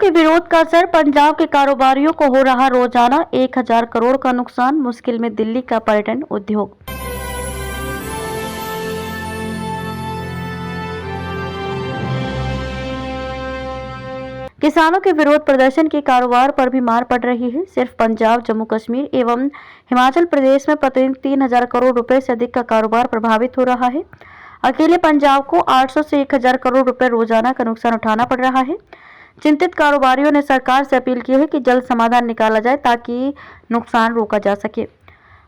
के विरोध का असर, पंजाब के कारोबारियों को हो रहा रोजाना 1000 करोड़ का नुकसान, मुश्किल में दिल्ली का पर्यटन उद्योग। किसानों के विरोध प्रदर्शन के कारोबार पर भी मार पड़ रही है। सिर्फ पंजाब, जम्मू कश्मीर एवं हिमाचल प्रदेश में प्रतिदिन 3000 करोड़ रुपए से अधिक का कारोबार प्रभावित हो रहा है। अकेले पंजाब को 800 से 1000 करोड़ रुपए रोजाना का नुकसान उठाना पड़ रहा है। चिंतित कारोबारियों ने सरकार से अपील की है कि जल्द समाधान निकाला जाए ताकि नुकसान रोका जा सके।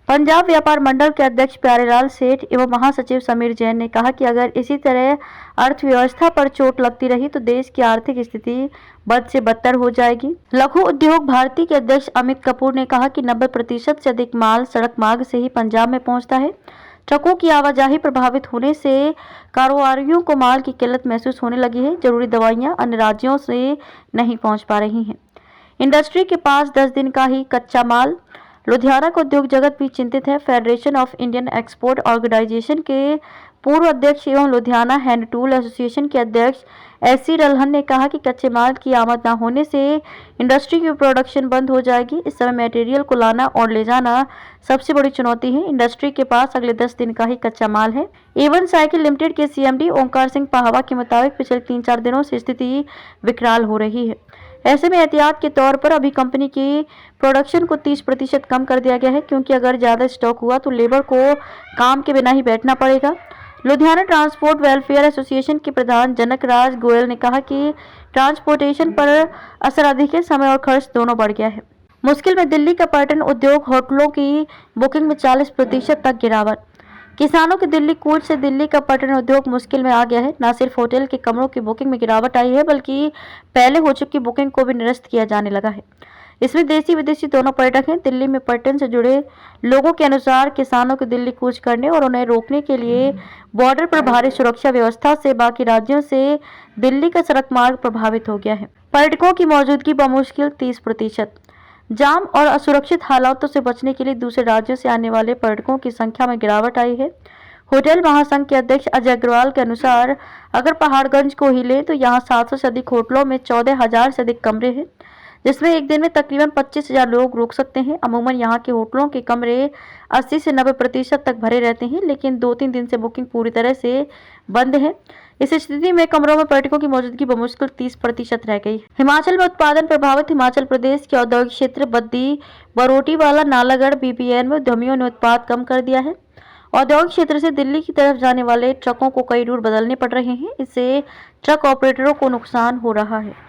पंजाब व्यापार मंडल के अध्यक्ष प्यारेलाल सेठ एवं महासचिव समीर जैन ने कहा कि अगर इसी तरह अर्थव्यवस्था पर चोट लगती रही तो देश की आर्थिक स्थिति बद से बदतर हो जाएगी। लघु उद्योग भारती के अध्यक्ष अमित कपूर ने कहा कि 90% से अधिक माल सड़क मार्ग से ही पंजाब में पहुंचता है। ट्रकों की आवाजाही प्रभावित होने से कारोबारियों को माल की किल्लत महसूस होने लगी है। जरूरी दवाइयां अन्य राज्यों से नहीं पहुंच पा रही हैं। इंडस्ट्री के पास 10 दिन का ही कच्चा माल। लुधियाना का उद्योग जगत भी चिंतित है। Federation of Indian export organisation के पूर्व अध्यक्ष एवं लुधियाना हैंड टूल एसोसिएशन के अध्यक्ष एससी रल्हन ने कहा कि कच्चे माल की आमद न होने से इंडस्ट्री की प्रोडक्शन बंद हो जाएगी। इस समय मटेरियल को लाना और ले जाना सबसे बड़ी चुनौती है। इंडस्ट्री के पास अगले 10 दिन का ही कच्चा माल है। एवन साइकिल लिमिटेड के सीएमडी ओंकार सिंह पाहवा के मुताबिक पिछले 3-4 दिनों से स्थिति विकराल हो रही है। ऐसे में एहतियात के तौर पर अभी कंपनी की प्रोडक्शन को 30% कम कर दिया गया है, क्योंकि अगर ज़्यादा स्टॉक हुआ तो लेबर को काम के बिना ही बैठना पड़ेगा। लुधियाना ट्रांसपोर्ट वेलफेयर एसोसिएशन के प्रधान जनकराज गोयल ने कहा कि ट्रांसपोर्टेशन पर असर अधिक है, समय और खर्च दोनों बढ़ गया है। मुश्किल में दिल्ली का पर्यटन उद्योग, होटलों की बुकिंग में 40% तक गिरावट। किसानों के दिल्ली कूच से दिल्ली का पर्यटन उद्योग मुश्किल में आ गया है। न सिर्फ होटल के कमरों की बुकिंग में गिरावट आई है, बल्कि पहले हो चुकी बुकिंग को भी निरस्त किया जाने लगा है। इसमें देसी विदेशी दोनों पर्यटक हैं। दिल्ली में पर्यटन से जुड़े लोगों के अनुसार किसानों को दिल्ली कूच करने और उन्हें रोकने के लिए बॉर्डर पर भारी सुरक्षा व्यवस्था से बाकी राज्यों से दिल्ली का सड़क मार्ग प्रभावित हो गया है। पर्यटकों की मौजूदगी बमुश्किल 30%। जाम और असुरक्षित हालातों से बचने के लिए दूसरे राज्यों से आने वाले पर्यटकों की संख्या में गिरावट आई है। होटल महासंघ के अध्यक्ष अजय अग्रवाल के अनुसार अगर पहाड़गंज को ही लें तो यहाँ 700 से अधिक होटलों में 14,000 से अधिक कमरे हैं, जिसमें एक दिन में तकरीबन 25,000 लोग रुक सकते हैं। अमूमन यहाँ के होटलों के कमरे 80 से 90% तक भरे रहते हैं, लेकिन 2-3 दिन से बुकिंग पूरी तरह से बंद है। इस स्थिति में कमरों में पर्यटकों की मौजूदगी बमुश्किल 30% रह गई। हिमाचल में उत्पादन प्रभावित। हिमाचल प्रदेश के औद्योगिक क्षेत्र बद्दी, बरोटीवाला, नालागढ़, बीबीएन में उद्यमियों ने उत्पाद कम कर दिया है। औद्योगिक क्षेत्र से दिल्ली की तरफ जाने वाले ट्रकों को कई रूट बदलने पड़ रहे हैं। इससे ट्रक ऑपरेटरों को नुकसान हो रहा है।